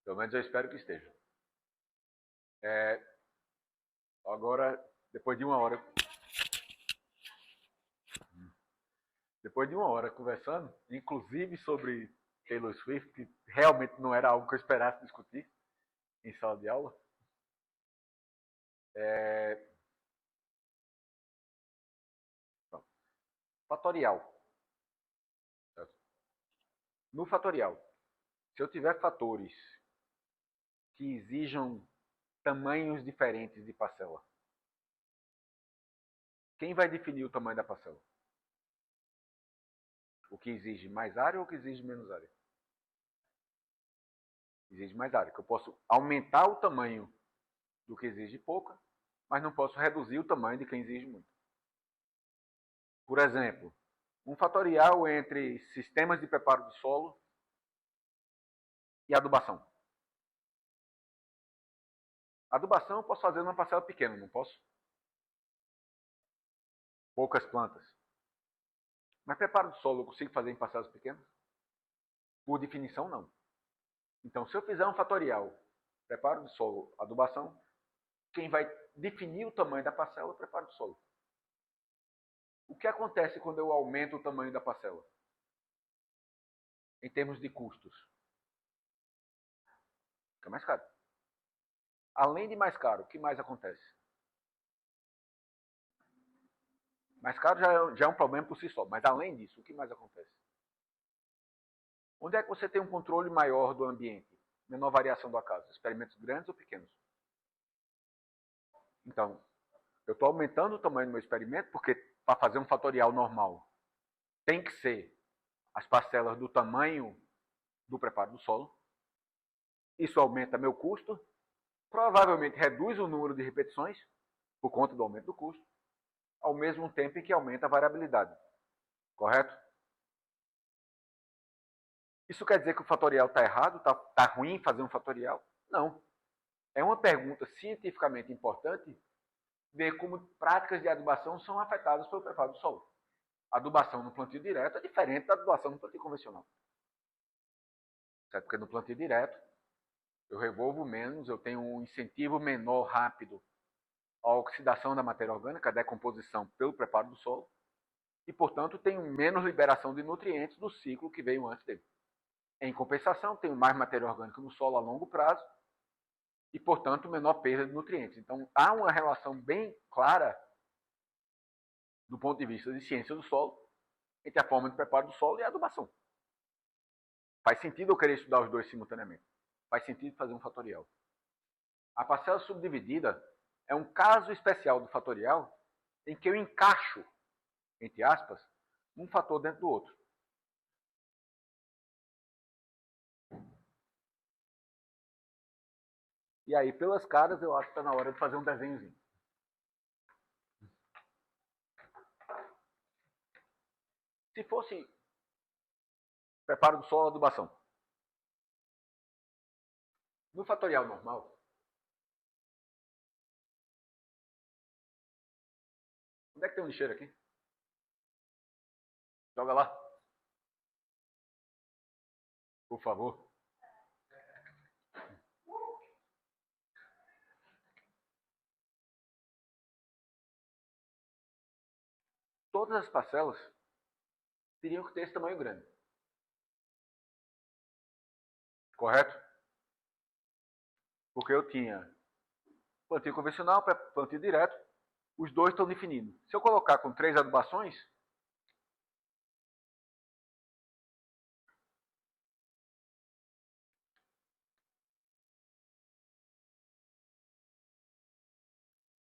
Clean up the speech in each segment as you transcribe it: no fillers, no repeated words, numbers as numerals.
Pelo menos eu espero que esteja. É, agora, depois de uma hora conversando, inclusive sobre Taylor Swift, que realmente não era algo que eu esperasse discutir em sala de aula, é, fatorial. No fatorial, se eu tiver fatores que exijam tamanhos diferentes de parcela, quem vai definir o tamanho da parcela? O que exige mais área ou o que exige menos área? Exige mais área, que eu posso aumentar o tamanho do que exige pouca, mas não posso reduzir o tamanho de quem exige muito. Por exemplo, um fatorial entre sistemas de preparo de solo e adubação. Adubação eu posso fazer numa parcela pequena, não posso? Poucas plantas. Mas preparo de solo eu consigo fazer em parcelas pequenas? Por definição, não. Então, se eu fizer um fatorial, preparo de solo, adubação, quem vai definir o tamanho da parcela é o preparo de solo. O que acontece quando eu aumento o tamanho da parcela? Em termos de custos? Fica mais caro. Além de mais caro, o que mais acontece? Mais caro já é um problema por si só, mas além disso, o que mais acontece? Onde é que você tem um controle maior do ambiente? Menor variação do acaso? Experimentos grandes ou pequenos? Então, eu estou aumentando o tamanho do meu experimento porque para fazer um fatorial normal tem que ser as parcelas do tamanho do preparo do solo. Isso aumenta meu custo, provavelmente reduz o número de repetições por conta do aumento do custo, ao mesmo tempo em que aumenta a variabilidade. Correto? Isso quer dizer que o fatorial está errado? Está ruim fazer um fatorial? Não. É uma pergunta cientificamente importante ver como práticas de adubação são afetadas pelo preparo do solo. A adubação no plantio direto é diferente da adubação no plantio convencional. Certo? Porque no plantio direto eu revolvo menos, eu tenho um incentivo menor rápido à oxidação da matéria orgânica, à decomposição pelo preparo do solo, e, portanto, tenho menos liberação de nutrientes do ciclo que veio antes dele. Em compensação, tenho mais matéria orgânica no solo a longo prazo e, portanto, menor perda de nutrientes. Então, há uma relação bem clara, do ponto de vista de ciência do solo, entre a forma de preparo do solo e a adubação. Faz sentido eu querer estudar os dois simultaneamente. Faz sentido fazer um fatorial. A parcela subdividida é um caso especial do fatorial em que eu encaixo, entre aspas, um fator dentro do outro. E aí, pelas caras, eu acho que está na hora de fazer um desenhozinho. Se fosse preparo do solo, adubação. No fatorial normal, onde é que tem um lixeiro aqui? Joga lá, por favor. Todas as parcelas teriam que ter esse tamanho grande. Correto? Porque eu tinha plantio convencional, plantio direto, os dois estão definidos. Se eu colocar com 3 adubações,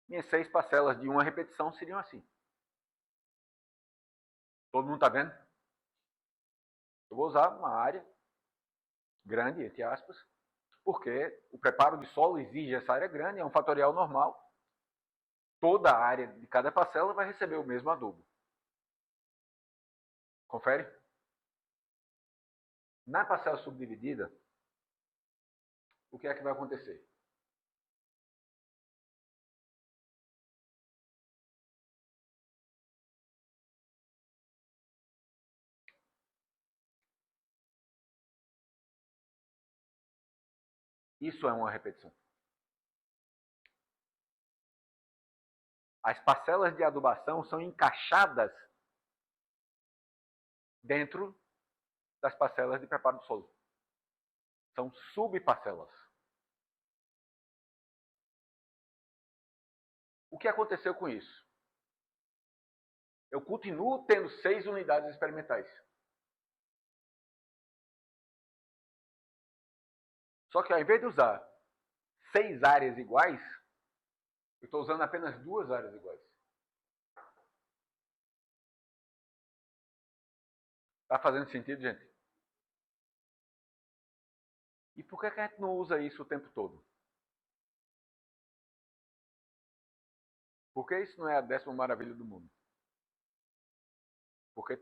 minhas 6 parcelas de uma repetição seriam assim. Todo mundo está vendo? Eu vou usar uma área grande, entre aspas, porque o preparo de solo exige essa área grande, é um fatorial normal. Toda a área de cada parcela vai receber o mesmo adubo. Confere? Na parcela subdividida, o que é que vai acontecer? Isso é uma repetição. As parcelas de adubação são encaixadas dentro das parcelas de preparo do solo. São subparcelas. O que aconteceu com isso? Eu continuo tendo 6 unidades experimentais. Só que ao invés de usar 6 áreas iguais, eu estou usando apenas 2 áreas iguais. Está fazendo sentido, gente? E por que a gente não usa isso o tempo todo? Porque isso não é a 10ª maravilha do mundo. Porque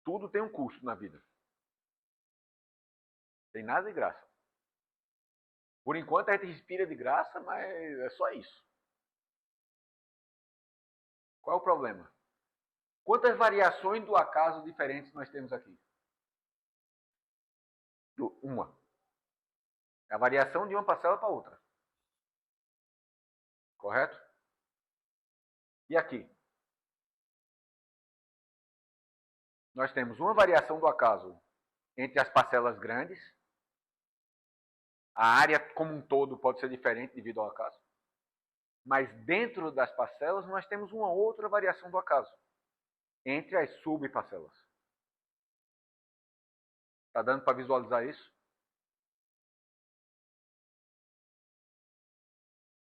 tudo tem um custo na vida. Tem nada de graça. Por enquanto a gente respira de graça, mas é só isso. Qual é o problema? Quantas variações do acaso diferentes nós temos aqui? Uma. É a variação de uma parcela para outra. Correto? E aqui? Nós temos uma variação do acaso entre as parcelas grandes. A área como um todo pode ser diferente devido ao acaso. Mas dentro das parcelas nós temos uma outra variação do acaso entre as subparcelas. Está dando para visualizar isso?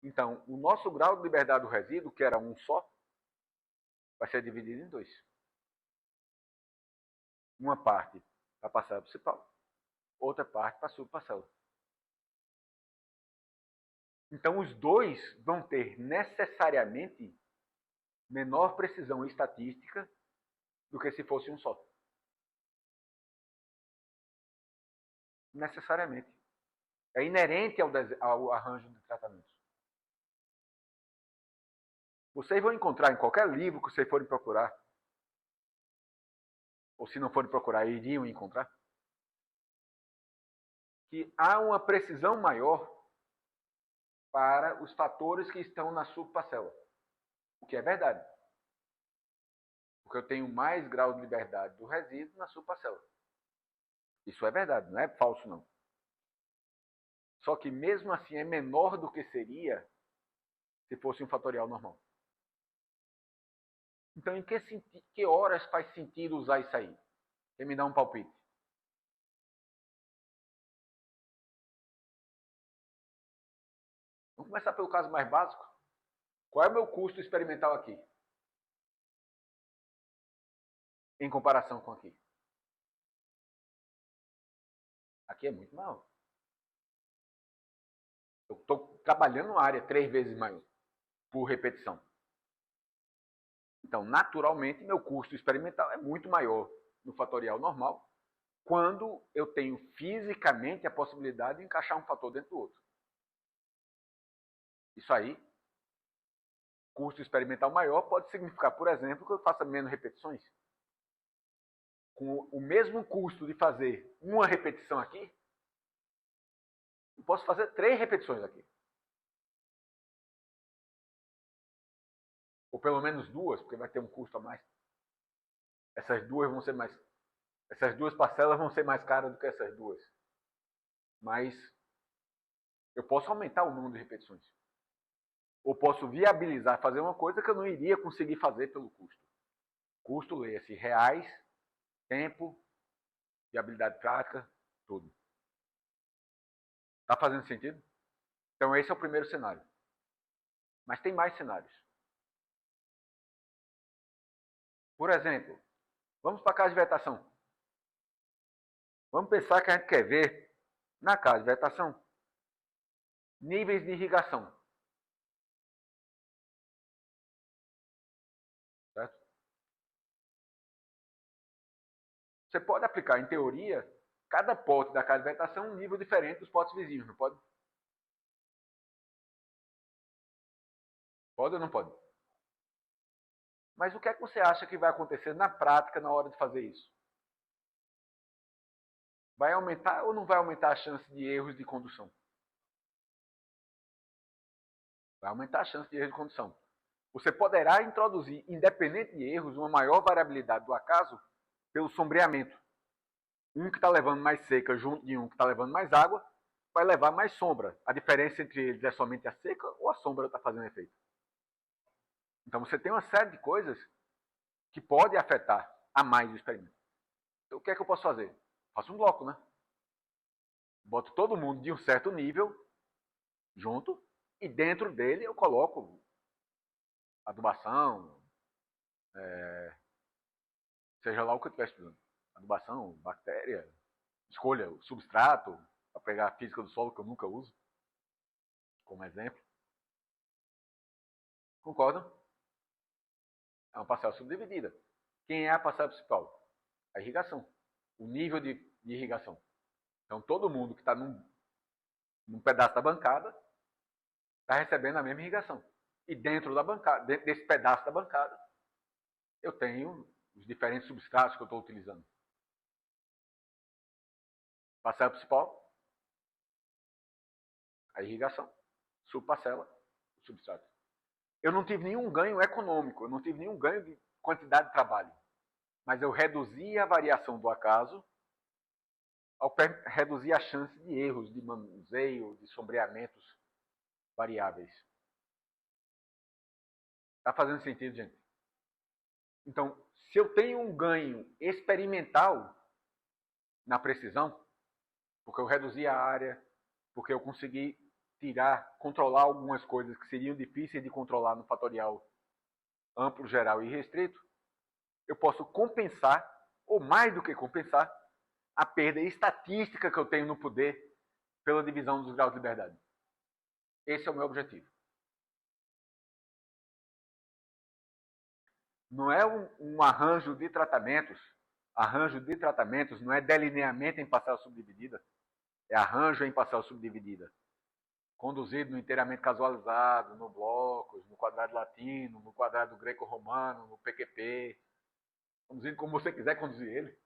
Então, o nosso grau de liberdade do resíduo, que era um só, vai ser dividido em 2. Uma parte para a parcela principal, outra parte para a subparcela. Então, os dois vão ter necessariamente menor precisão estatística do que se fosse um só. Necessariamente. É inerente ao arranjo de tratamentos. Vocês vão encontrar em qualquer livro que vocês forem procurar, ou se não forem procurar, iriam encontrar, que há uma precisão maior para os fatores que estão na subparcela. O que é verdade. Porque eu tenho mais grau de liberdade do resíduo na subparcela. Isso é verdade, não é falso não. Só que mesmo assim é menor do que seria se fosse um fatorial normal. Então, em que horas faz sentido usar isso aí? Quem me dá um palpite? Vamos começar pelo caso mais básico. Qual é o meu custo experimental aqui? Em comparação com aqui. Aqui é muito maior. Eu estou trabalhando uma área 3 vezes maior por repetição. Então, naturalmente, meu custo experimental é muito maior no fatorial normal quando eu tenho fisicamente a possibilidade de encaixar um fator dentro do outro. Isso aí, custo experimental maior pode significar, por exemplo, que eu faça menos repetições. Com o mesmo custo de fazer uma repetição aqui, eu posso fazer 3 repetições aqui. Ou pelo menos 2, porque vai ter um custo a mais. Essas 2 vão ser mais. Essas 2 parcelas vão ser mais caras do que essas 2. Mas eu posso aumentar o número de repetições. Ou posso viabilizar, fazer uma coisa que eu não iria conseguir fazer pelo custo. Custo, leia-se reais, tempo, viabilidade prática, tudo. Está fazendo sentido? Então esse é o primeiro cenário. Mas tem mais cenários. Por exemplo, vamos para a casa de vegetação. Vamos pensar que a gente quer ver, na casa de vegetação, níveis de irrigação. Certo? Você pode aplicar, em teoria, cada pote da casa de vegetação um nível diferente dos potes vizinhos, não pode? Pode ou não pode? Mas o que é que você acha que vai acontecer na prática na hora de fazer isso? vai aumentar ou não vai aumentar a chance de erros de condução? Vai aumentar a chance de erros de condução. Você poderá introduzir, independente de erros, uma maior variabilidade do acaso pelo sombreamento. Um que está levando mais seca junto de um que está levando mais água, vai levar mais sombra. A diferença entre eles é somente a seca ou a sombra está fazendo efeito? Então você tem uma série de coisas que pode afetar a mais o experimento. Então, o que é que eu posso fazer? Faço um bloco, né? Boto todo mundo de um certo nível junto e dentro dele eu coloco adubação, seja lá o que eu estiver estudando. Adubação, bactéria, escolha o substrato, para pegar a física do solo que eu nunca uso, como exemplo. Concordam? É uma parcela subdividida. Quem é a parcela principal? A irrigação. O nível de irrigação. Então, todo mundo que está num pedaço da bancada está recebendo a mesma irrigação. E dentro da bancada, dentro desse pedaço da bancada, eu tenho os diferentes substratos que eu estou utilizando. Parcela principal, a irrigação. Subparcela, o substrato. Eu não tive nenhum ganho econômico, eu não tive nenhum ganho de quantidade de trabalho. Mas eu reduzi a variação do acaso ao reduzir a chance de erros, de manuseio, de sombreamentos variáveis. Está fazendo sentido, gente? Então, se eu tenho um ganho experimental na precisão, porque eu reduzi a área, porque eu consegui controlar algumas coisas que seriam difíceis de controlar no fatorial amplo, geral e restrito, eu posso compensar, ou mais do que compensar, a perda estatística que eu tenho no poder pela divisão dos graus de liberdade. Esse é o meu objetivo. Não é um arranjo de tratamentos. Arranjo de tratamentos não é delineamento em parcela subdividida. É arranjo em parcela subdividida. Conduzido no inteiramente casualizado, no blocos, no quadrado latino, no quadrado greco-romano, no PQP. Conduzido como você quiser conduzir ele.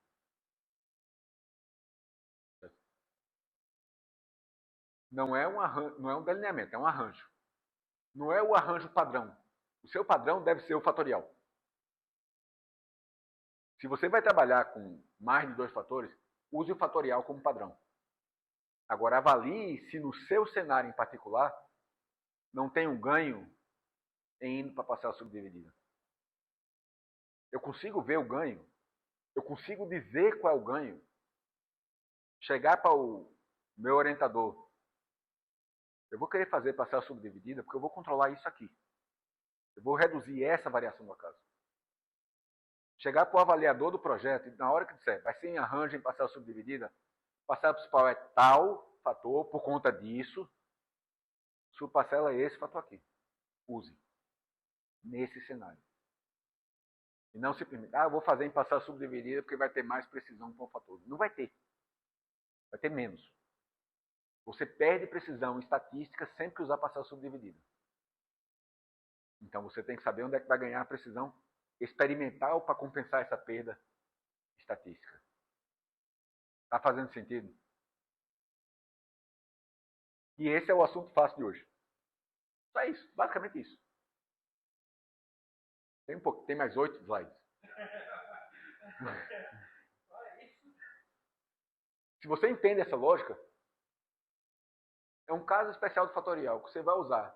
Não é um delineamento, é um arranjo. Não é o arranjo padrão. O seu padrão deve ser o fatorial. Se você vai trabalhar com mais de 2 fatores, use o fatorial como padrão. Agora, avalie se no seu cenário em particular não tem um ganho em indo para a parcela subdividida. Eu consigo ver o ganho, eu consigo dizer qual é o ganho, chegar para o meu orientador, eu vou querer fazer parcela subdividida porque eu vou controlar isso aqui. Eu vou reduzir essa variação do acaso. Chegar para o avaliador do projeto e na hora que disser, vai ser em arranjo em parcela subdividida, parcela principal é tal fator por conta disso, subparcela é esse fator aqui. Use. Nesse cenário. E não simplesmente, eu vou fazer em parcela subdividida porque vai ter mais precisão com o fator. Não vai ter. Vai ter menos. Você perde precisão estatística sempre que usar parcela subdividida. Então você tem que saber onde é que vai ganhar a precisão experimental para compensar essa perda estatística. Está fazendo sentido? E esse é o assunto fácil de hoje. Só isso, basicamente isso. Tem um pouco, tem mais 8 slides. Se você entende essa lógica, é um caso especial do fatorial que você vai usar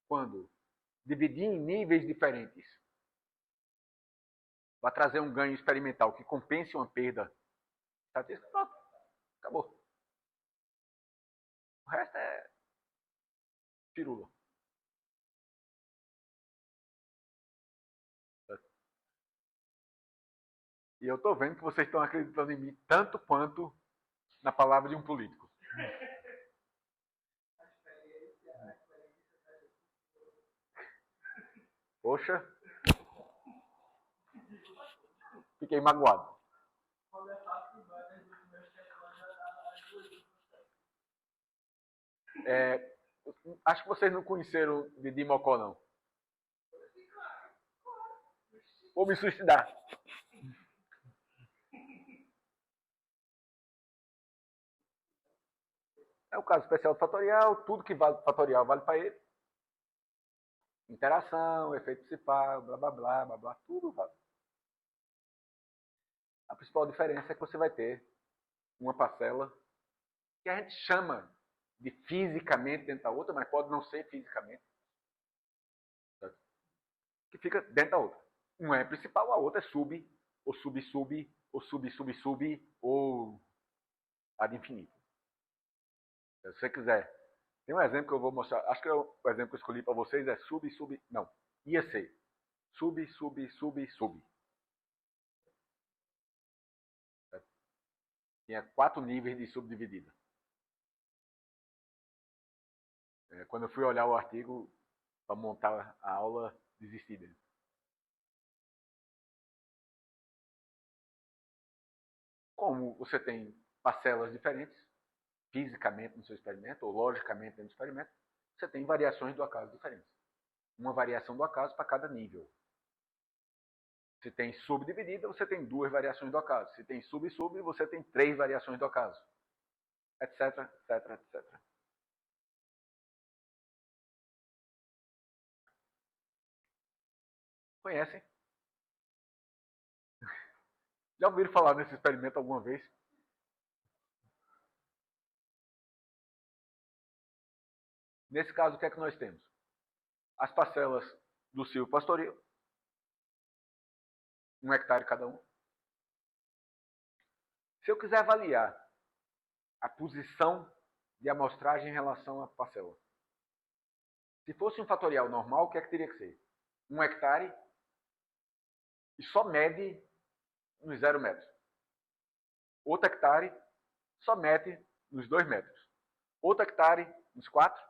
quando dividir em níveis diferentes vai trazer um ganho experimental que compense uma perda estatística. Pronto, acabou. O resto é pirula. E eu estou vendo que vocês estão acreditando em mim tanto quanto na palavra de um político. Poxa, fiquei magoado. Acho que vocês não conheceram Didi Mocó, não. Vou me suicidar. É o caso especial do fatorial, tudo que vale fatorial vale para ele. Interação, efeito principal, blá blá blá, blá blá, tudo vale. A principal diferença é que você vai ter uma parcela que a gente chama de fisicamente dentro da outra, mas pode não ser fisicamente, certo? Que fica dentro da outra. Uma é principal, a outra é sub, ou sub-sub, ou sub-sub-sub, ou ad infinito. Se você quiser, tem um exemplo que eu vou mostrar, acho que o exemplo que eu escolhi para vocês é sub, não, ia ser sub. Certo? Tinha 4 níveis de subdividida. Quando eu fui olhar o artigo para montar a aula, desisti dele. Como você tem parcelas diferentes, fisicamente no seu experimento, ou logicamente no experimento, você tem variações do acaso diferentes. Uma variação do acaso para cada nível. Se tem subdividida, você tem 2 variações do acaso. Se tem sub-sub, você tem 3 variações do acaso. Etc, etc, etc. Conhecem? Já ouviram falar nesse experimento alguma vez? Nesse caso, o que é que nós temos? As parcelas do silvo pastoril, 1 hectare cada um. Se eu quiser avaliar a posição de amostragem em relação à parcela, se fosse um fatorial normal, o que é que teria que ser? 1 hectare e só mede nos 0 metros. Outro hectare só mede nos 2 metros. Outro hectare nos 4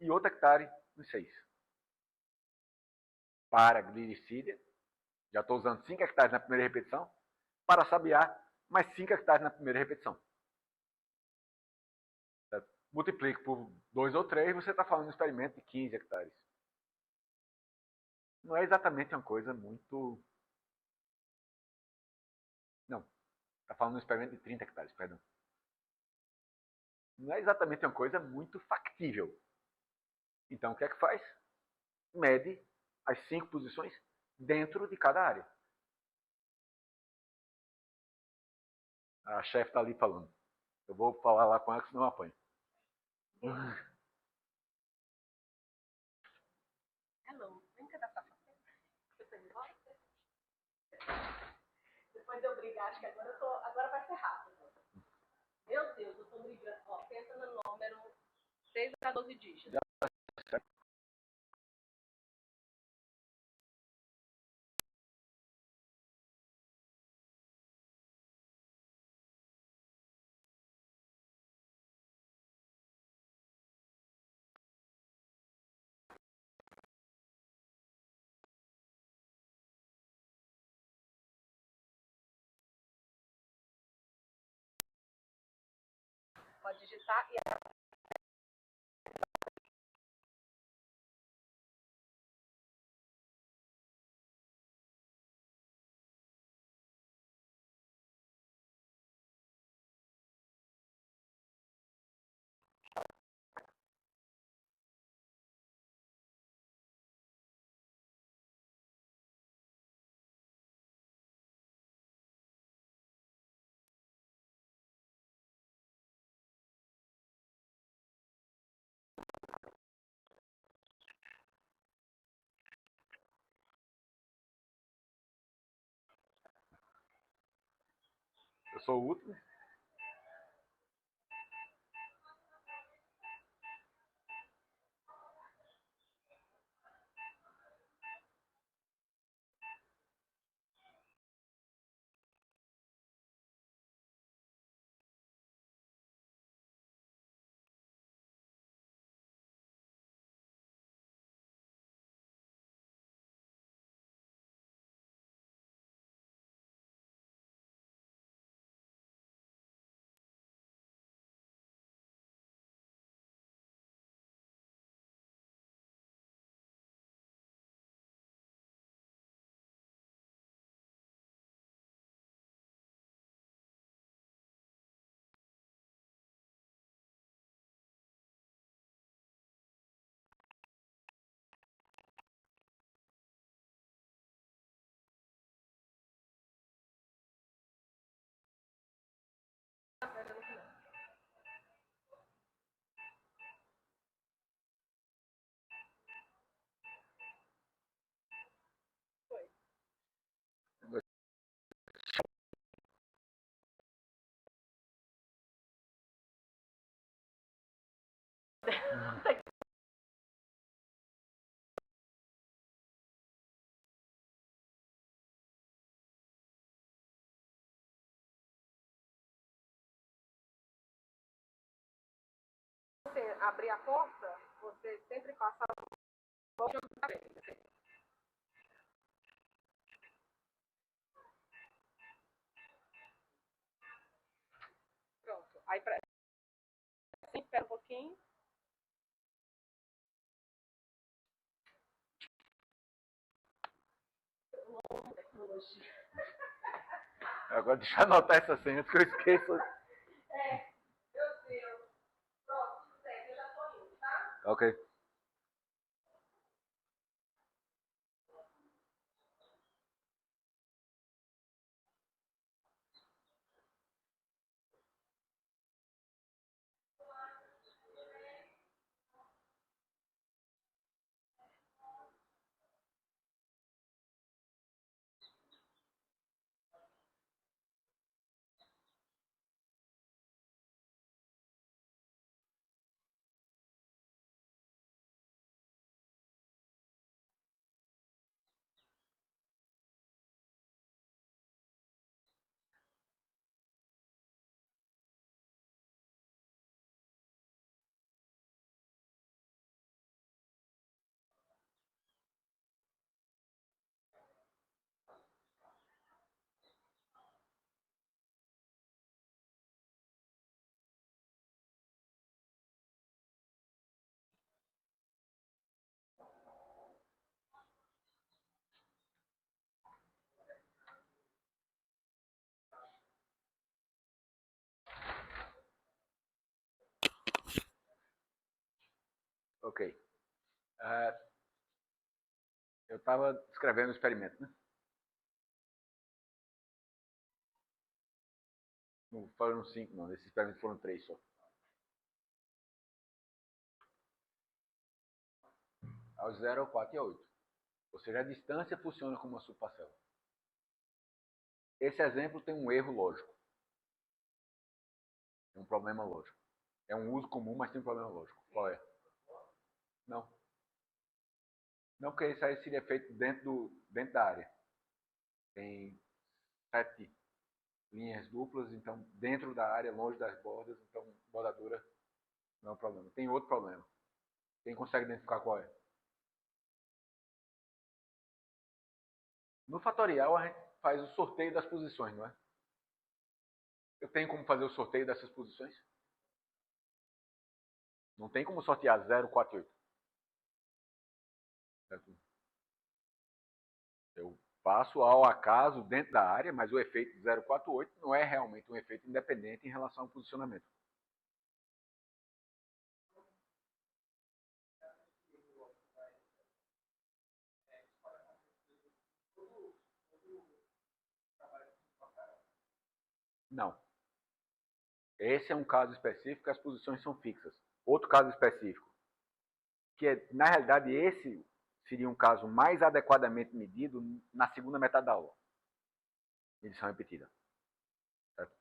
e outro hectare nos 6. Para glicídia, já estou usando 5 hectares na primeira repetição. Para sabiá, mais 5 hectares na primeira repetição. Multiplique por 2 ou 3, você está falando de um experimento de 15 hectares. Não é exatamente uma coisa muito... Não, está falando de um experimento de 30 hectares, perdão. Não é exatamente uma coisa muito factível. Então, o que é que faz? Mede as 5 posições dentro de cada área. A chefe está ali falando. Eu vou falar lá com ela, que senão eu apanho. Hello, vem cá dar pra você. Você tá embora? Depois de eu brigar, acho que agora vai ser rápido. Meu Deus, eu tô brigando. Ó, pensa no número 6 a 12 dígitos. Pode digitar e Eu sou o último. Você abrir a porta, você sempre passa a mão na frente. Pronto. Aí assim, espera um pouquinho. Agora deixa eu anotar essa senha, que eu esqueço. Meu Deus. Pronto, tudo certo, eu já tô indo, tá? Ok. Ok. Eu estava descrevendo o experimento, né? Não foram 5, não. Nesses experimentos foram 3 só. Ao 0, ao 4 e ao 8. Ou seja, a distância funciona como uma subparcela. Esse exemplo tem um erro lógico. Tem um problema lógico. É um uso comum, mas tem um problema lógico. Qual é? Não. Não, porque isso aí seria feito dentro da área. Tem 7 linhas duplas, então dentro da área, longe das bordas, então bordadura não é um problema. Tem outro problema. Quem consegue identificar qual é? No fatorial a gente faz o sorteio das posições, não é? Eu tenho como fazer o sorteio dessas posições? Não tem como sortear 0, 4 e 8. Certo? Eu faço ao acaso dentro da área, mas o efeito 048 não é realmente um efeito independente em relação ao posicionamento. Não. Esse é um caso específico, as posições são fixas. Outro caso específico, que é, na realidade, esse seria um caso mais adequadamente medido na segunda metade da aula. Medição repetida. Certo?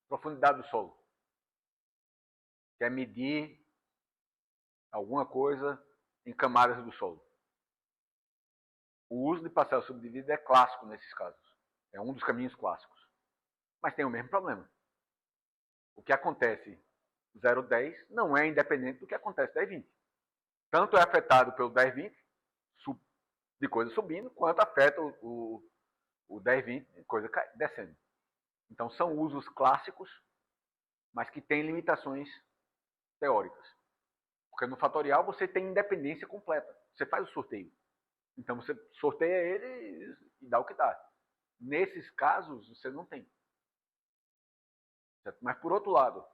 Profundidade do solo. Quer medir alguma coisa em camadas do solo. O uso de parcela subdividida é clássico nesses casos. É um dos caminhos clássicos. Mas tem o mesmo problema. O que acontece 0,10 não é independente do que acontece 10,20. Tanto é afetado pelo 10,20 de coisa subindo, quanto afeta o 10,20 de coisa descendo. Então são usos clássicos, mas que têm limitações teóricas. Porque no fatorial você tem independência completa. Você faz o sorteio. Então você sorteia ele e dá o que dá. Nesses casos você não tem. Certo? Mas por outro lado,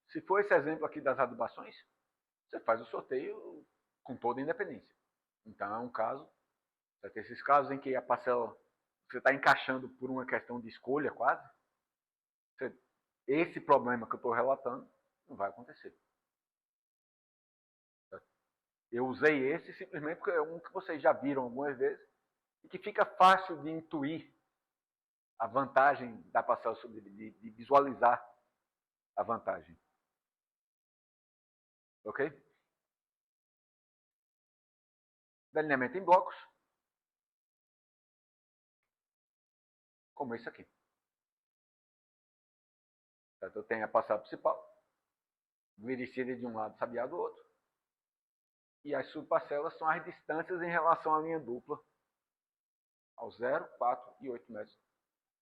se for esse exemplo aqui das adubações, você faz o sorteio com toda a independência. Então é um caso, certo? Esses casos em que a parcela você está encaixando por uma questão de escolha quase, esse problema que eu estou relatando não vai acontecer. Certo? Eu usei esse simplesmente porque é um que vocês já viram algumas vezes e que fica fácil de intuir a vantagem da parcela subdividida, de visualizar a vantagem. Ok? Delineamento em blocos. Como esse aqui. Certo? Eu tenho a passada principal, glicídia de um lado, sabiá do outro. E as subparcelas são as distâncias em relação à linha dupla, ao 0, 4 e 8 metros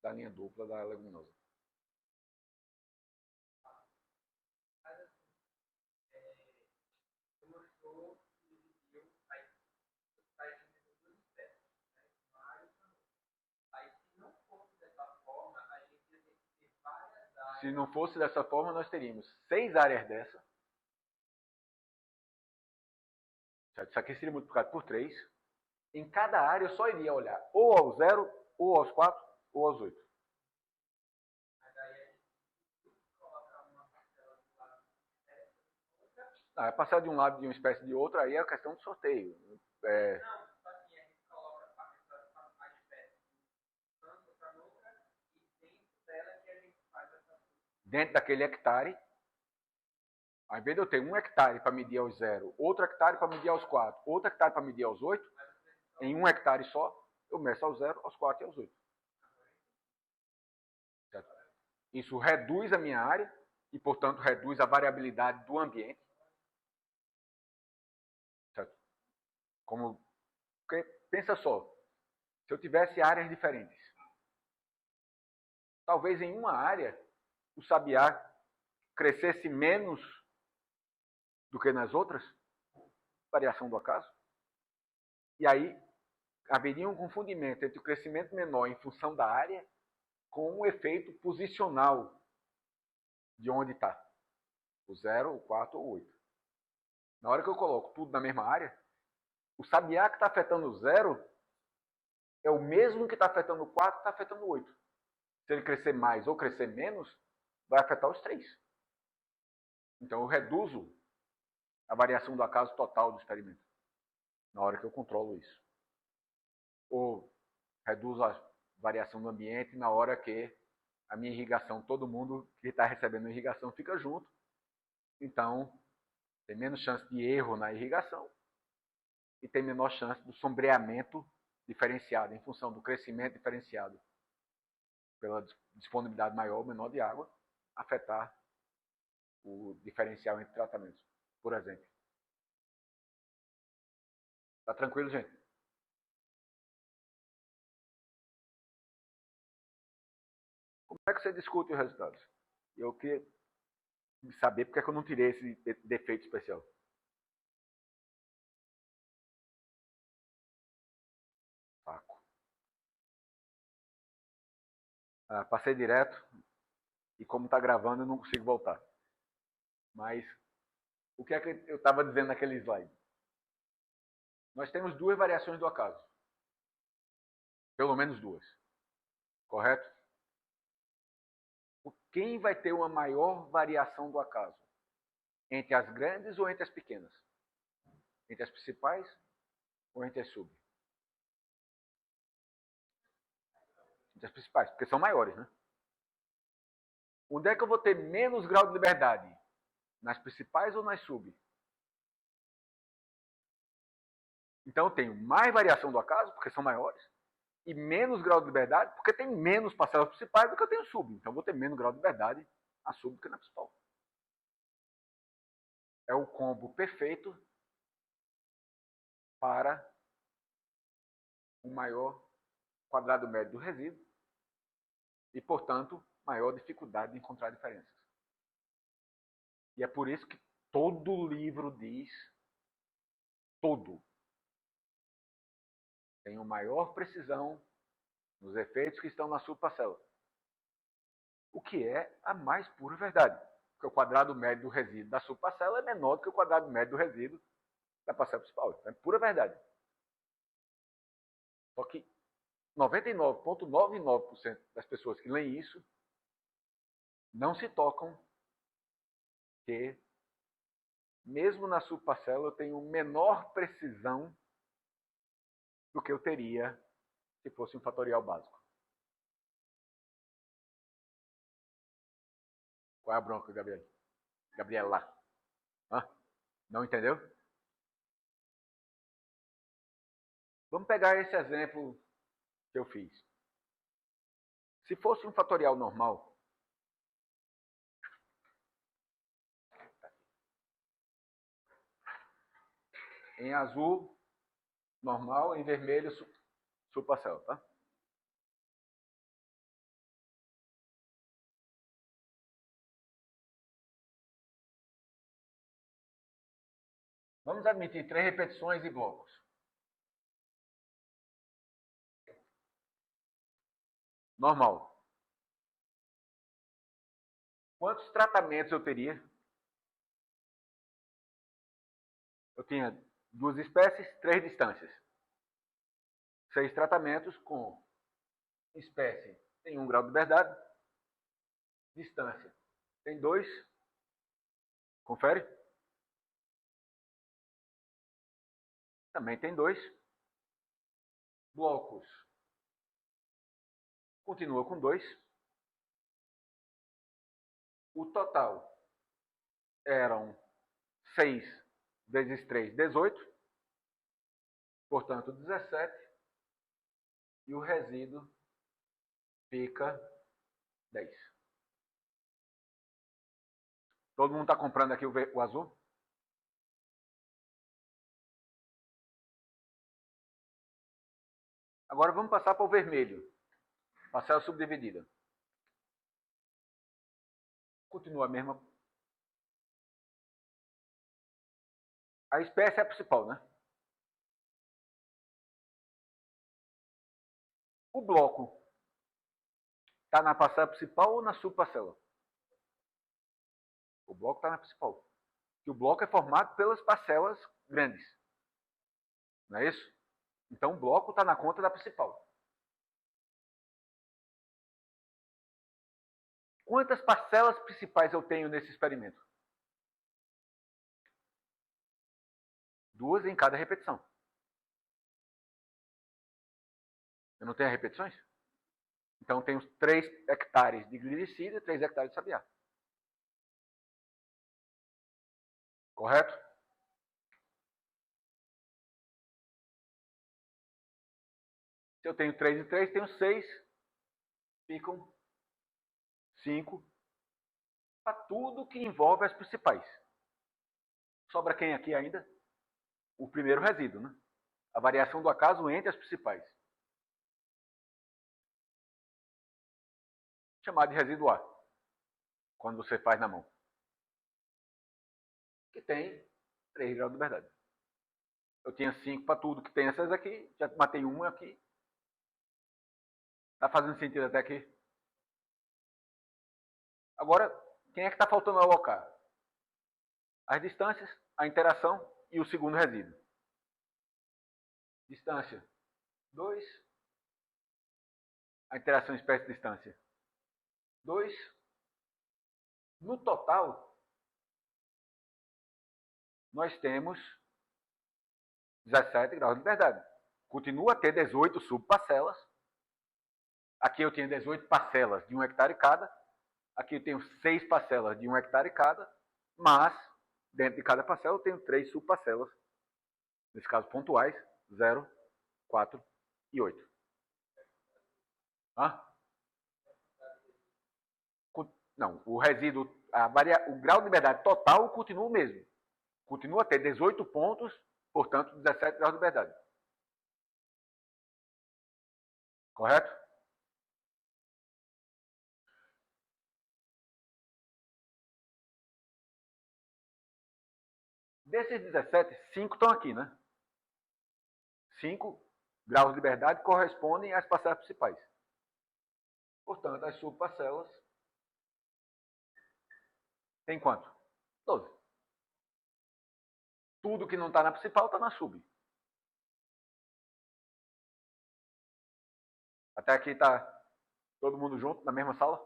da linha dupla da leguminosa. Se não fosse dessa forma, nós teríamos 6 áreas dessa. Isso aqui seria multiplicado por 3. Em cada área eu só iria olhar ou ao 0, ou aos 4, ou aos 8. Passar de um lado de uma espécie de outra, aí é a questão do sorteio. Dentro daquele hectare, ao invés de eu ter 1 hectare para medir aos 0, outro hectare para medir aos 4, outro hectare para medir aos 8, em 1 hectare só, eu meço aos 0, aos 4 e aos 8. Certo? Isso reduz a minha área e, portanto, reduz a variabilidade do ambiente. Certo? Porque, pensa só, se eu tivesse áreas diferentes, talvez em uma área o sabiá crescesse menos do que nas outras, variação do acaso, e aí haveria um confundimento entre o crescimento menor em função da área com um efeito posicional de onde está. O 0, o 4 ou o 8. Na hora que eu coloco tudo na mesma área, o sabiá que está afetando o 0 é o mesmo que está afetando o 4 que está afetando o 8. Se ele crescer mais ou crescer menos, vai afetar os 3. Então eu reduzo a variação do acaso total do experimento, na hora que eu controlo isso. Ou reduzo a variação do ambiente na hora que a minha irrigação, todo mundo que está recebendo irrigação fica junto. Então, tem menos chance de erro na irrigação e tem menor chance do sombreamento diferenciado, em função do crescimento diferenciado pela disponibilidade maior ou menor de água, afetar o diferencial entre tratamentos, por exemplo. Tá tranquilo, gente? Como é que você discute os resultados? Eu queria saber porque é que eu não tirei esse defeito especial. Saco. Passei direto e como está gravando eu não consigo voltar. Mas o que é que eu estava dizendo naquele slide? Nós temos 2 variações do acaso. Pelo menos 2. Correto? Quem vai ter uma maior variação do acaso? Entre as grandes ou entre as pequenas? Entre as principais ou entre as sub? Entre as principais, porque são maiores, né? Onde é que eu vou ter menos grau de liberdade? Nas principais ou nas sub? Então eu tenho mais variação do acaso, porque são maiores, e menos grau de liberdade, porque tem menos parcelas principais do que eu tenho sub. Então eu vou ter menos grau de liberdade na sub do que na principal. É o combo perfeito para um maior quadrado médio do resíduo e, portanto, maior dificuldade de encontrar diferenças. E é por isso que todo livro diz, todo, tem uma maior precisão nos efeitos que estão na subparcela. O que é a mais pura verdade. Porque o quadrado médio do resíduo da subparcela é menor do que o quadrado médio do resíduo da parcela principal. Então é pura verdade. Só que 99,99% das pessoas que leem isso não se tocam que, mesmo na subparcela, eu tenho menor precisão do que eu teria se fosse um fatorial básico. Qual é a bronca, Gabriel? Gabriela. Hã? Não entendeu? Vamos pegar esse exemplo que eu fiz. Se fosse um fatorial normal, em azul, normal, em vermelho, subparcela, tá? Vamos admitir 3 repetições e blocos. Normal. Quantos tratamentos eu teria? Eu tinha 2 espécies, 3 distâncias. 6 tratamentos com espécie tem 1 grau de liberdade, distância tem 2. Confere? Também tem 2. Blocos continua com 2. O total eram 6 vezes 3, 18. Portanto, 17. E o resíduo fica 10. Todo mundo está comprando aqui o azul? Agora vamos passar para o vermelho. Parcela subdividida. Continua a mesma. A espécie é a principal, né? O bloco está na parcela principal ou na subparcela? O bloco está na principal. E o bloco é formado pelas parcelas grandes. Não é isso? Então o bloco está na conta da principal. Quantas parcelas principais eu tenho nesse experimento? 2 em cada repetição. Eu não tenho repetições? Então tenho 3 hectares de glicida e 3 hectares de sabiá. Correto? Se eu tenho 3 e 3, tenho 6. Ficam 5. Para tudo que envolve as principais. Sobra quem aqui ainda? O primeiro resíduo, né? A variação do acaso entre as principais. Chamado de resíduo A. Quando você faz na mão. Que tem 3 graus de liberdade. Eu tinha 5 para tudo que tem essas aqui. Já matei uma aqui. Está fazendo sentido até aqui? Agora, quem é que está faltando alocar? As distâncias, a interação e o segundo resíduo. Distância 2. A interação espécie-distância 2. No total, nós temos 17 graus de liberdade. Continua a ter 18 subparcelas. Aqui eu tinha 18 parcelas de 1 hectare cada. Aqui eu tenho 6 parcelas de 1 hectare cada. Mas, dentro de cada parcela, eu tenho 3 subparcelas. Nesse caso, pontuais. 0, 4 e 8. Hã? Não, o resíduo, o grau de liberdade total continua o mesmo. Continua a ter 18 pontos, portanto, 17 graus de liberdade. Correto? Desses 17, 5 estão aqui, né? 5 graus de liberdade correspondem às parcelas principais. Portanto, as subparcelas tem quanto? 12. Tudo que não está na principal está na sub. Até aqui está todo mundo junto, na mesma sala?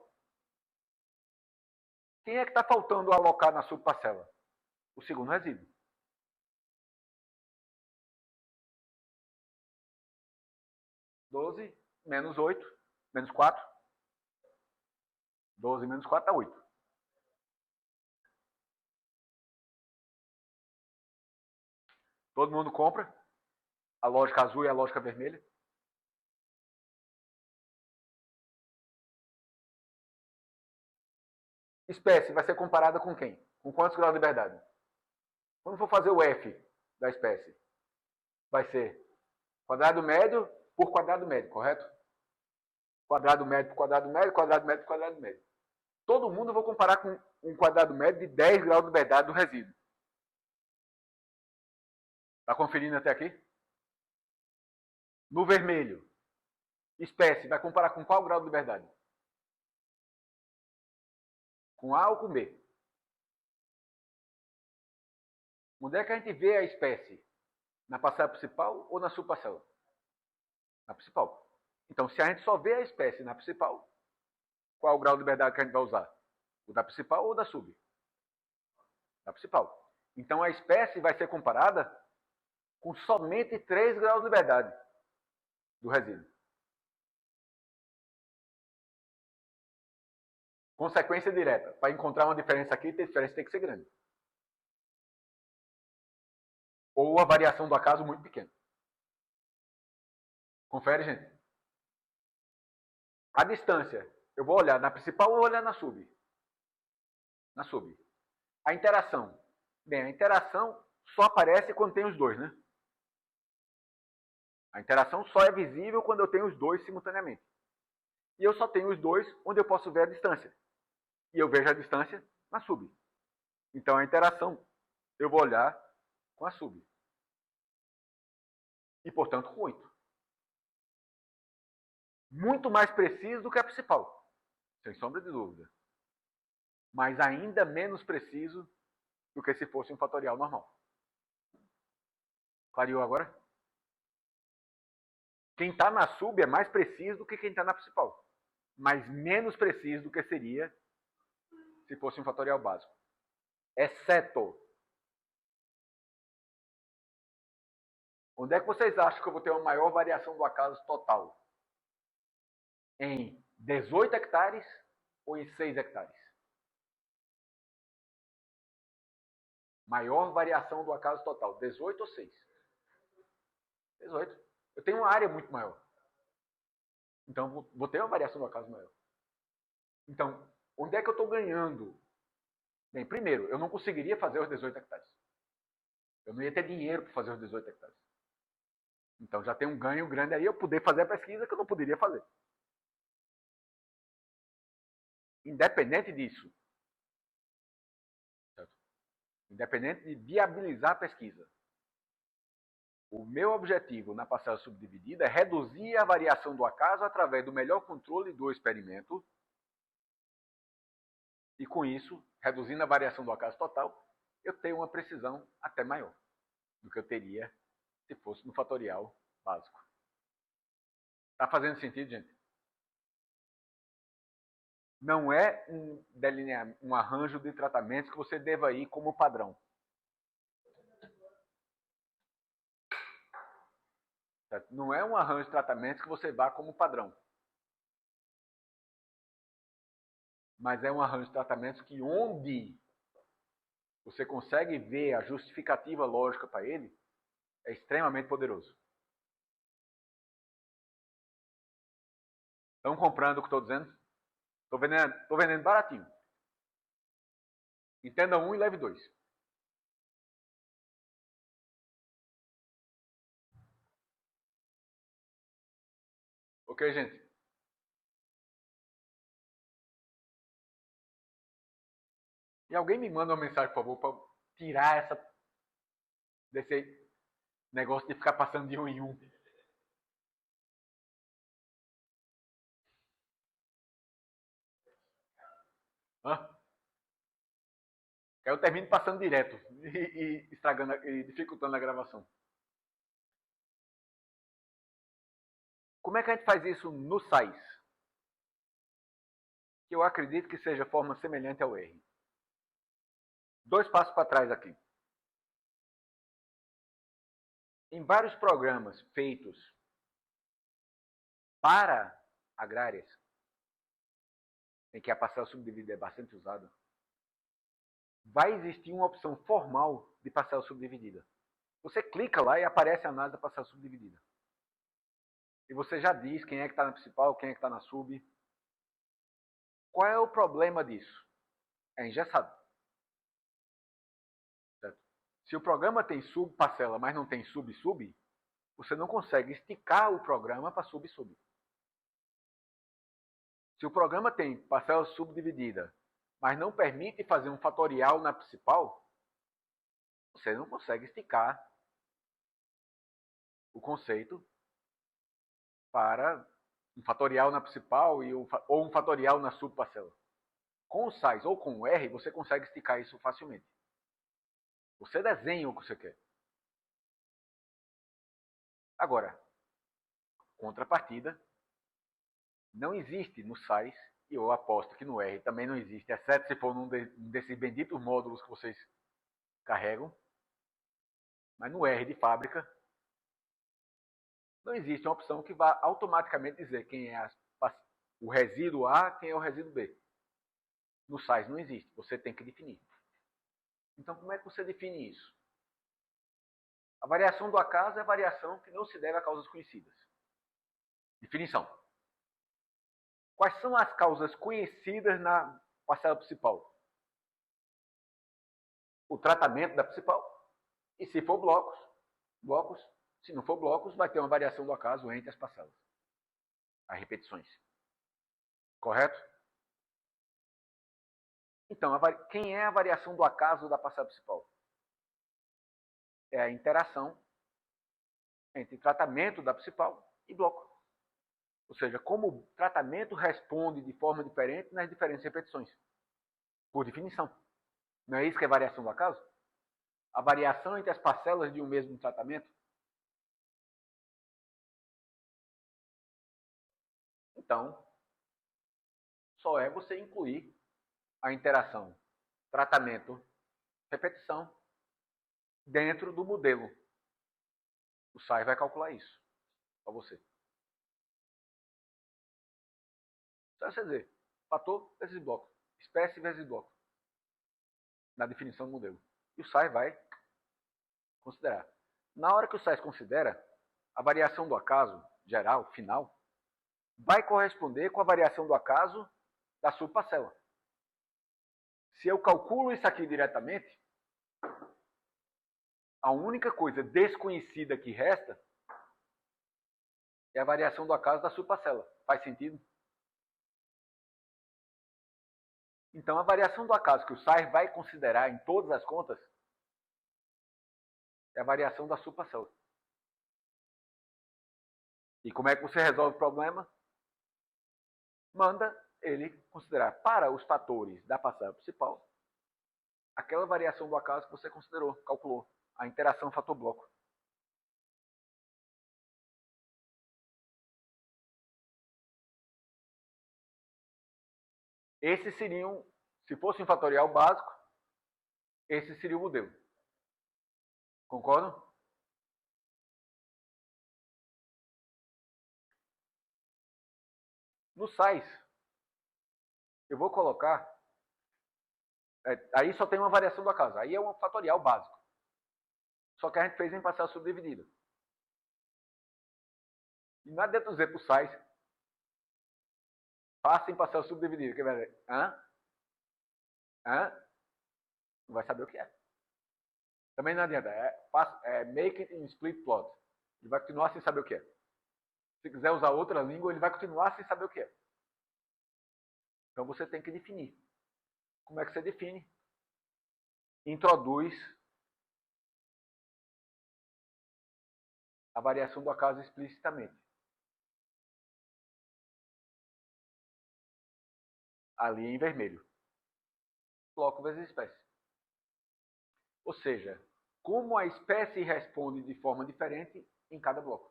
Quem é que está faltando alocar na subparcela? O segundo resíduo. (12 menos 8, menos 4). 12 menos 4 dá 8. Todo mundo compra a lógica azul e a lógica vermelha? Espécie vai ser comparada com quem? Com quantos graus de liberdade? Quando for fazer o F da espécie, vai ser quadrado médio por quadrado médio, correto? Quadrado médio por quadrado médio, quadrado médio por quadrado médio. Todo mundo eu vou comparar com um quadrado médio de 10 graus de liberdade do resíduo. Está conferindo até aqui? No vermelho, espécie, vai comparar com qual grau de liberdade? Com A ou com B? Onde é que a gente vê a espécie? Na parcela principal ou na subparcela? Na principal. Então, se a gente só vê a espécie na principal, qual é o grau de liberdade que a gente vai usar? O da principal ou da sub? Da principal. Então, a espécie vai ser comparada com somente 3 graus de liberdade do resíduo. Consequência direta. Para encontrar uma diferença aqui, a diferença tem que ser grande. Ou a variação do acaso muito pequena. Confere, gente. A distância. Eu vou olhar na principal ou vou olhar na sub? Na sub. A interação. Bem, a interação só aparece quando tem os dois, né? A interação só é visível quando eu tenho os dois simultaneamente. E eu só tenho os dois onde eu posso ver a distância. E eu vejo a distância na sub. Então a interação eu vou olhar com a sub. E, portanto, com 8. Muito mais preciso do que a principal. Sem sombra de dúvida. Mas ainda menos preciso do que se fosse um fatorial normal. Clareou agora? Quem está na sub é mais preciso do que quem está na principal. Mas menos preciso do que seria se fosse um fatorial básico. Exceto. Onde é que vocês acham que eu vou ter uma maior variação do acaso total? Em 18 hectares ou em 6 hectares? Maior variação do acaso total, 18 ou 6? 18. Eu tenho uma área muito maior. Então, vou ter uma variação do acaso maior. Então, onde é que eu estou ganhando? Bem, primeiro, eu não conseguiria fazer os 18 hectares. Eu não ia ter dinheiro para fazer os 18 hectares. Então, já tem um ganho grande aí eu poder fazer a pesquisa que eu não poderia fazer. Independente disso. Certo? Independente de viabilizar a pesquisa. O meu objetivo na parcela subdividida é reduzir a variação do acaso através do melhor controle do experimento e, com isso, reduzindo a variação do acaso total, eu tenho uma precisão até maior do que eu teria se fosse no fatorial básico. Está fazendo sentido, gente? Não é um arranjo de tratamentos que você deva ir como padrão. Certo? Não é um arranjo de tratamentos que você vá como padrão. Mas é um arranjo de tratamentos que onde você consegue ver a justificativa lógica para ele, é extremamente poderoso. Estão comprando o que estou dizendo? Estou vendendo baratinho. Entenda um e leve 2. Ok, gente? E alguém me manda uma mensagem, por favor, para tirar desse negócio de ficar passando de um em um. Hã? Eu termino passando direto e estragando e dificultando a gravação. Como é que a gente faz isso no SAIS? Que eu acredito que seja forma semelhante ao R. 2 passos para trás aqui. Em vários programas feitos para agrárias, em que a parcela subdividida é bastante usada, vai existir uma opção formal de parcela subdividida. Você clica lá e aparece a análise da parcela subdividida. E você já diz quem é que está na principal, quem é que está na sub. Qual é o problema disso? É engessado. Certo? Se o programa tem subparcela, mas não tem sub-sub, você não consegue esticar o programa para sub-sub. Se o programa tem parcela subdividida, mas não permite fazer um fatorial na principal, você não consegue esticar o conceito para um fatorial na principal ou um fatorial na subparcela. Com o size ou com o R, você consegue esticar isso facilmente. Você desenha o que você quer. Agora, contrapartida, não existe no size, e eu aposto que no R também não existe, exceto se for num desses benditos módulos que vocês carregam, mas no R de fábrica, não existe uma opção que vá automaticamente dizer quem é o resíduo A, quem é o resíduo B. No size não existe, você tem que definir. Então, como é que você define isso? A variação do acaso é a variação que não se deve a causas conhecidas. Definição. Quais são as causas conhecidas na parcela principal? O tratamento da principal. E se for blocos. Se não for blocos, vai ter uma variação do acaso entre as parcelas. As repetições. Correto? Então, quem é a variação do acaso da parcela principal? É a interação entre tratamento da principal e bloco. Ou seja, como o tratamento responde de forma diferente nas diferentes repetições. Por definição. Não é isso que é variação do acaso? A variação entre as parcelas de um mesmo tratamento. Então, só é você incluir a interação tratamento, repetição dentro do modelo. O SAI vai calcular isso para você. Só você dizer, fator vezes bloco, espécie vezes bloco, na definição do modelo. E o SAI vai considerar. Na hora que o SAI considera, a variação do acaso geral, final, vai corresponder com a variação do acaso da subparcela. Se eu calculo isso aqui diretamente, a única coisa desconhecida que resta é a variação do acaso da subparcela. Faz sentido? Então, a variação do acaso que o SAI vai considerar em todas as contas é a variação da subparcela. E como é que você resolve o problema? Manda ele considerar para os fatores da parcela principal aquela variação do acaso que você considerou, calculou, a interação fator-bloco. Esses seriam, se fosse um fatorial básico, esse seria o modelo. Concordam? No SAIS, eu vou colocar, aí só tem uma variação do acaso, aí é um fatorial básico. Só que a gente fez em parcela subdividida. E não adianta dizer para o SAIS, faça em parcela subdividida. Que vai dizer, não vai saber o que é. Também não adianta, make it in split plot. Ele vai continuar sem saber o que é. Se quiser usar outra língua, ele vai continuar sem saber o que é. Então você tem que definir. Como é que você define? Introduz a variação do acaso explicitamente. Ali em vermelho. Bloco vezes espécie. Ou seja, como a espécie responde de forma diferente em cada bloco.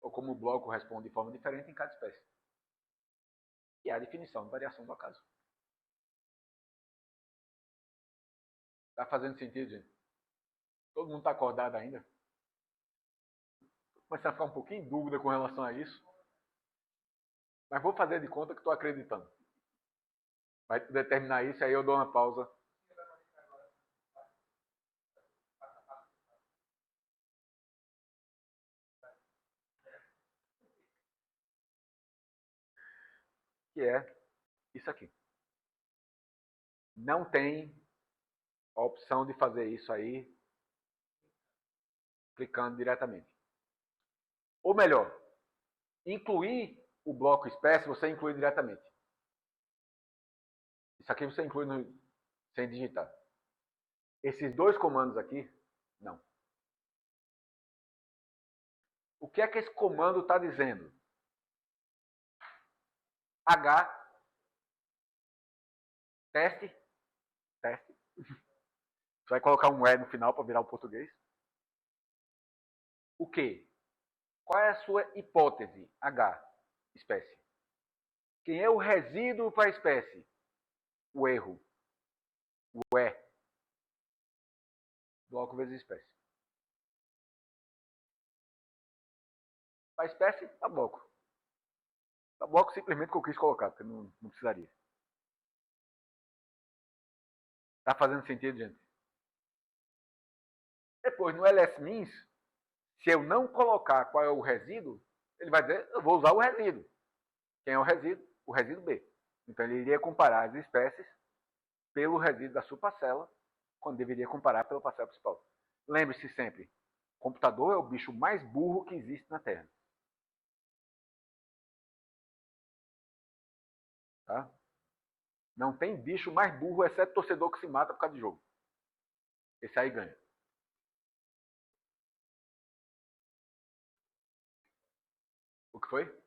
Ou como o bloco responde de forma diferente em cada espécie. E a definição de variação do acaso. Está fazendo sentido, gente? Todo mundo está acordado ainda? Começar a ficar um pouquinho em dúvida com relação a isso. Mas vou fazer de conta que estou acreditando. Vai determinar isso, aí eu dou uma pausa. que é isso aqui. Não tem a opção de fazer isso aí clicando diretamente. Ou melhor, incluir o bloco espécie, você inclui diretamente. Isso aqui você inclui sem digitar. Esses dois comandos aqui, não. O que é que esse comando está dizendo? H, teste. Você vai colocar um E no final para virar o português. O quê? Qual é a sua hipótese? H, espécie. Quem é o resíduo para a espécie? O erro. O E. Bloco vezes espécie. Para a espécie, para bloco. Para bloco simplesmente que eu quis colocar, porque não precisaria. Está fazendo sentido, gente? Depois, no ls-min, se eu não colocar qual é o resíduo, ele vai dizer, eu vou usar o resíduo. Quem é o resíduo? O resíduo B. Então, ele iria comparar as espécies pelo resíduo da sua parcela, quando deveria comparar pela parcela principal. Lembre-se sempre, o computador é o bicho mais burro que existe na Terra. Tá? Não tem bicho mais burro, exceto torcedor que se mata por causa de jogo. Esse aí ganha. O que foi?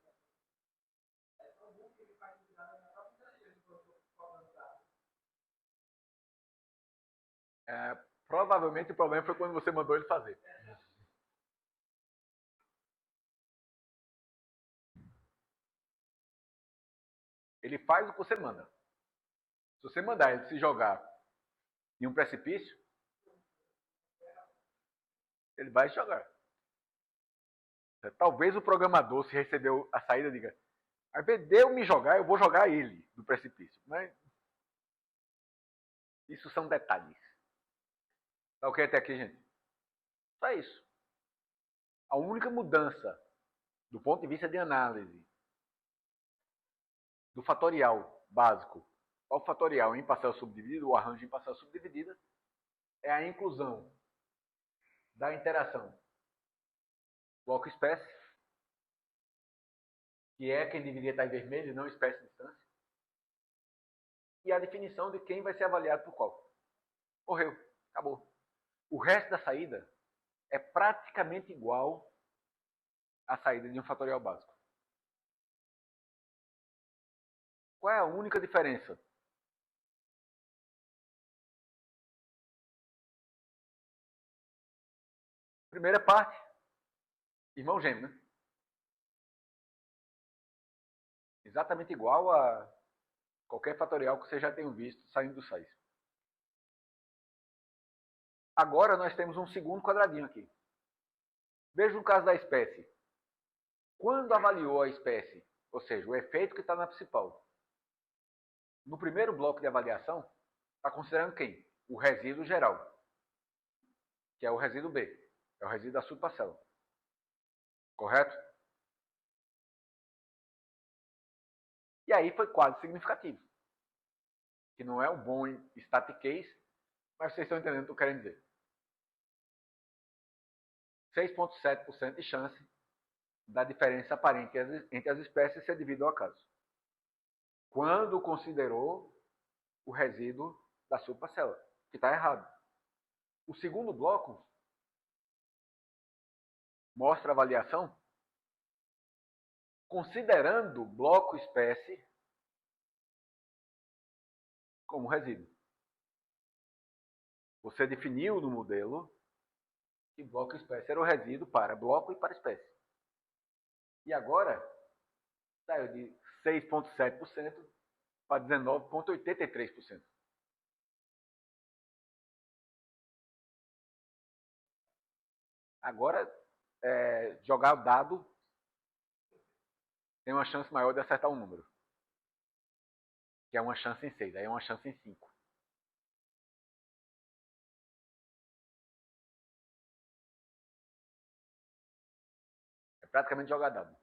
Provavelmente o problema foi quando você mandou ele fazer. Ele faz o que você manda. Se você mandar ele se jogar em um precipício, ele vai jogar. Talvez o programador, se recebeu a saída, diga: ao invés de eu me jogar, eu vou jogar ele do precipício. Mas isso são detalhes. Tá ok até aqui, gente? Só isso. A única mudança do ponto de vista de análise do fatorial básico ao fatorial em parcela subdividida, o arranjo em parcela subdividida, é a inclusão da interação bloco espécie, que é quem deveria estar em vermelho, não espécie distância, e a definição de quem vai ser avaliado por qual. Morreu, acabou. O resto da saída é praticamente igual à saída de um fatorial básico. Qual é a única diferença? Primeira parte, irmão gêmeo, né? Exatamente igual a qualquer fatorial que você já tenha visto saindo do SAIS. Agora nós temos um segundo quadradinho aqui. Veja o caso da espécie. Quando avaliou a espécie, ou seja, o efeito que está na principal, no primeiro bloco de avaliação, está considerando quem? O resíduo geral, que é o resíduo B, é o resíduo da subparcela. Correto? E aí foi quase significativo. Que não é um bom static case, mas vocês estão entendendo o que eu quero dizer. 6,7% de chance da diferença aparente entre as espécies ser devido ao acaso. Quando considerou o resíduo da subparcela, que está errado. O segundo bloco mostra a avaliação considerando bloco espécie como resíduo. Você definiu no modelo que bloco espécie era o resíduo para bloco e para espécie. E agora saiu de 6,7% para 19,83%. Agora, jogar o dado tem uma chance maior de acertar um número. Que é uma chance em 6, aí é uma chance em 5. É praticamente jogar dado.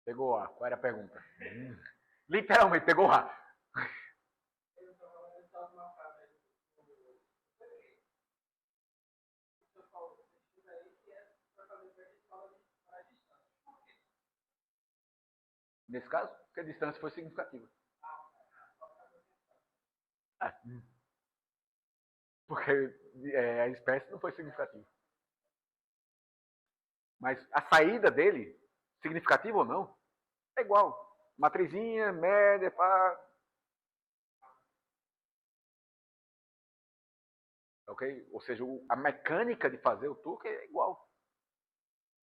Pegou A. Qual era a pergunta? Literalmente, pegou A. Nesse caso, porque a distância foi significativa. Ah, porque a espécie não foi significativa. Mas a saída dele, significativa ou não, é igual. Matrizinha, média, pá. Ok? Ou seja, a mecânica de fazer o truque é igual.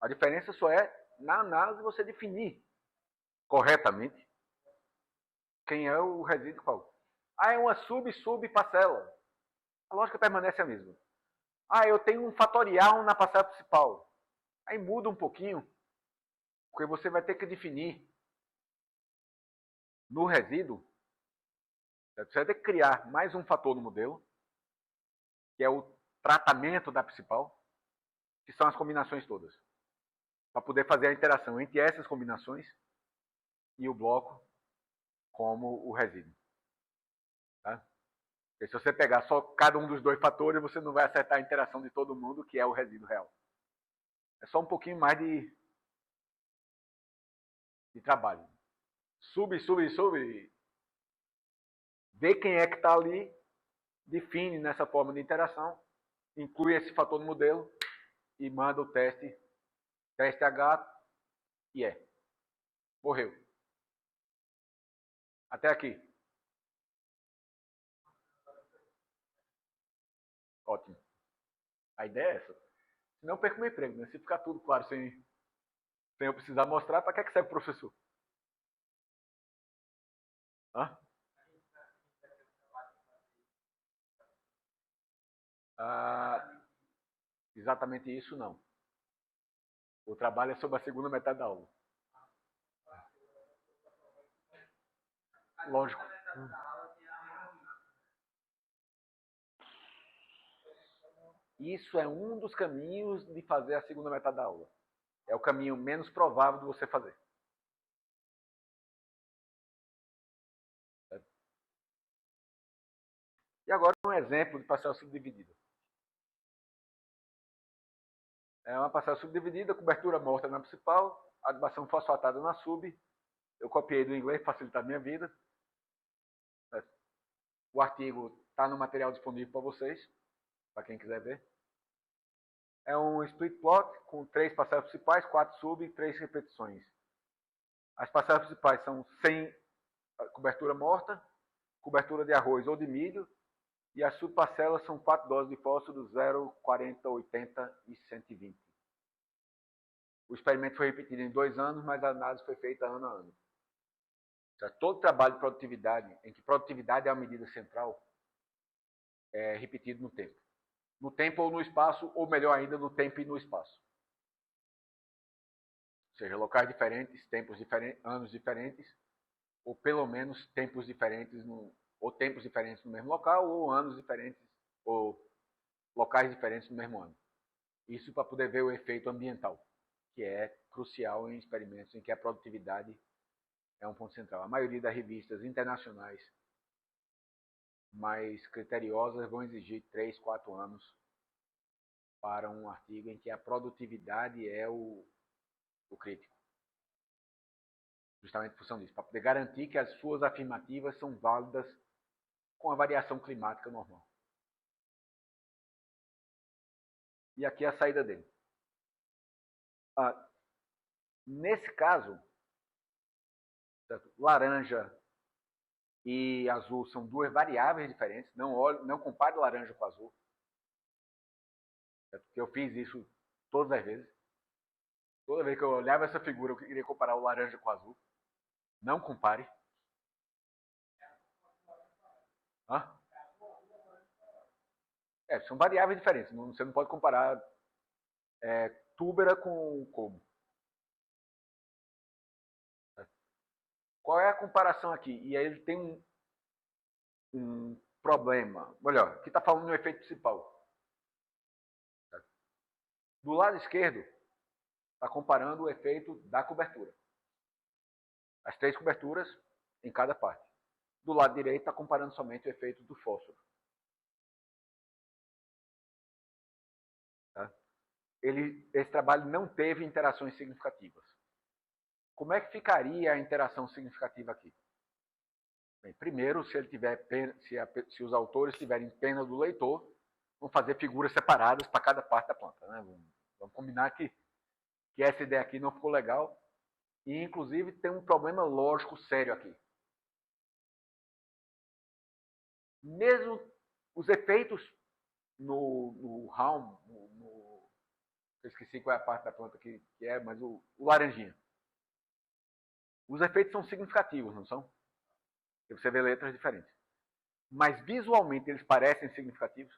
A diferença só é, na análise, você definir corretamente quem é o resíduo qual. Ah, é uma sub-parcela. A lógica permanece a mesma. Ah, eu tenho um fatorial na parcela principal. Aí muda um pouquinho, porque você vai ter que definir no resíduo, você vai ter que criar mais um fator no modelo, que é o tratamento da principal, que são as combinações todas. Para poder fazer a interação entre essas combinações e o bloco como o resíduo. Tá? Porque se você pegar só cada um dos dois fatores, você não vai acertar a interação de todo mundo, que é o resíduo real. É só um pouquinho mais de trabalho. Sub. Vê quem é que está ali, define nessa forma de interação, inclui esse fator no modelo e manda o teste H e é. Morreu. Até aqui. Ótimo. A ideia é essa. Senão eu perco meu emprego, né? Se ficar tudo claro sem eu precisar mostrar, para que serve o professor? Hã? Exatamente isso não. O trabalho é sobre a segunda metade da aula. Lógico. Isso é um dos caminhos de fazer a segunda metade da aula. É o caminho menos provável de você fazer. E agora um exemplo de parcela subdividida. É uma parcela subdividida, cobertura morta na principal, adubação fosfatada na sub. Eu copiei do inglês para facilitar a minha vida. O artigo está no material disponível para vocês, para quem quiser ver. É um split plot com 3 parcelas principais, 4 sub e 3 repetições. As parcelas principais são sem cobertura morta, cobertura de arroz ou de milho, e as subparcelas são 4 doses de fósforo, 0, 40, 80 e 120. O experimento foi repetido em 2 anos, mas a análise foi feita ano a ano. Então, todo trabalho de produtividade, em que produtividade é a medida central, é repetido no tempo. No tempo ou no espaço, ou melhor ainda, no tempo e no espaço. Ou seja, locais diferentes, tempos diferentes, anos diferentes, ou pelo menos tempos diferentes, ou tempos diferentes no mesmo local, ou anos diferentes, ou locais diferentes no mesmo ano. Isso para poder ver o efeito ambiental, que é crucial em experimentos em que a produtividade é um ponto central. A maioria das revistas internacionais mais criteriosas vão exigir 3, 4 anos para um artigo em que a produtividade é o crítico. Justamente em função disso, para poder garantir que as suas afirmativas são válidas com a variação climática normal. E aqui é a saída dele. Nesse caso, certo? Laranja e azul são duas variáveis diferentes. Não compare laranja com azul. Certo? Porque eu fiz isso todas as vezes. Toda vez que eu olhava essa figura, eu queria comparar o laranja com o azul. Não compare. São variáveis diferentes. Você não pode comparar túbera com como. Qual é a comparação aqui? E aí ele tem um problema. Olha, aqui está falando do efeito principal. Do lado esquerdo, está comparando o efeito da cobertura. As 3 coberturas em cada parte. Do lado direito está comparando somente o efeito do fósforo. Tá? Esse trabalho não teve interações significativas. Como é que ficaria a interação significativa aqui? Bem, primeiro, se os autores tiverem pena do leitor, vão fazer figuras separadas para cada parte da planta. Né? Vamos combinar que essa ideia aqui não ficou legal. E, inclusive, tem um problema lógico sério aqui. Mesmo os efeitos no Raum, eu esqueci qual é a parte da planta que é, mas o laranjinha. Os efeitos são significativos, não são? E você vê letras diferentes. Mas visualmente eles parecem significativos?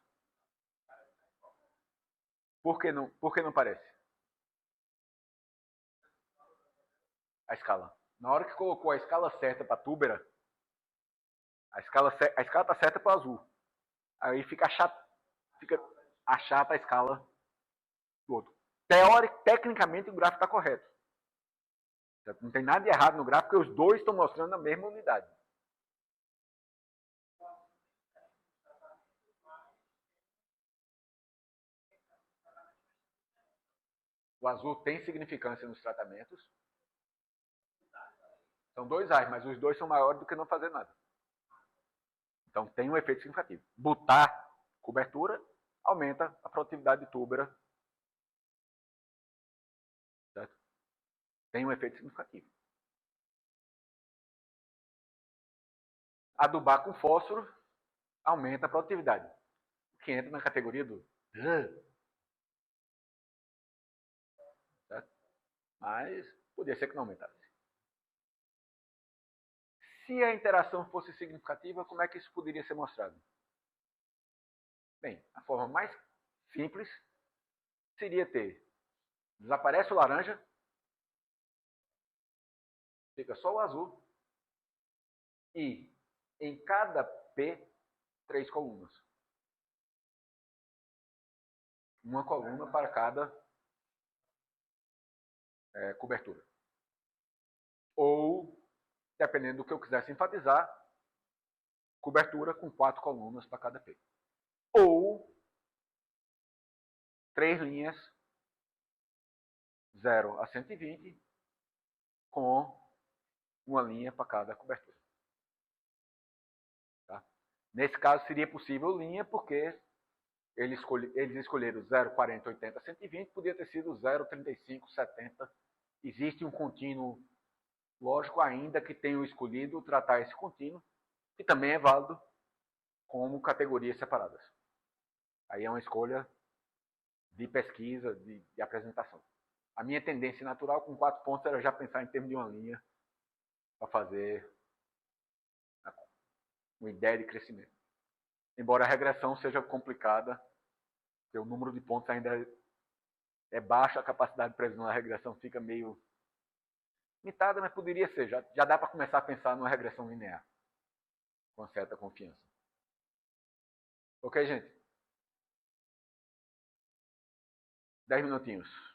Por que não parece? A escala. Na hora que colocou a escala certa para a túbera, a escala está certa para o azul. Aí fica chata a escala do outro. Tecnicamente o gráfico está correto. Não tem nada de errado no gráfico, porque os dois estão mostrando a mesma unidade. O azul tem significância nos tratamentos. São 2 A's, mas os 2 são maiores do que não fazer nada. Então tem um efeito significativo. Botar cobertura aumenta a produtividade de túbera. Certo? Tem um efeito significativo. Adubar com fósforo aumenta a produtividade. Que entra na categoria do... Certo? Mas podia ser que não aumentasse. Se a interação fosse significativa, como é que isso poderia ser mostrado? Bem, a forma mais simples seria desaparece o laranja, fica só o azul, e em cada P, 3 colunas. Uma coluna para cada cobertura. Ou, dependendo do que eu quisesse enfatizar, cobertura com 4 colunas para cada P. Ou 3 linhas 0 a 120 com uma linha para cada cobertura. Tá? Nesse caso seria possível linha porque eles escolheram 0, 40, 80, 120, podia ter sido 0, 35, 70. Existe um contínuo lógico ainda que tenham escolhido tratar esse contínuo, que também é válido como categorias separadas. Aí é uma escolha de pesquisa, de apresentação. A minha tendência natural com 4 pontos era já pensar em termos de uma linha para fazer uma ideia de crescimento. Embora a regressão seja complicada, porque o número de pontos ainda é baixo, a capacidade de previsão da regressão fica meio limitada, mas poderia ser. Já dá para começar a pensar numa regressão linear, com certa confiança. Ok, gente? 10 minutinhos.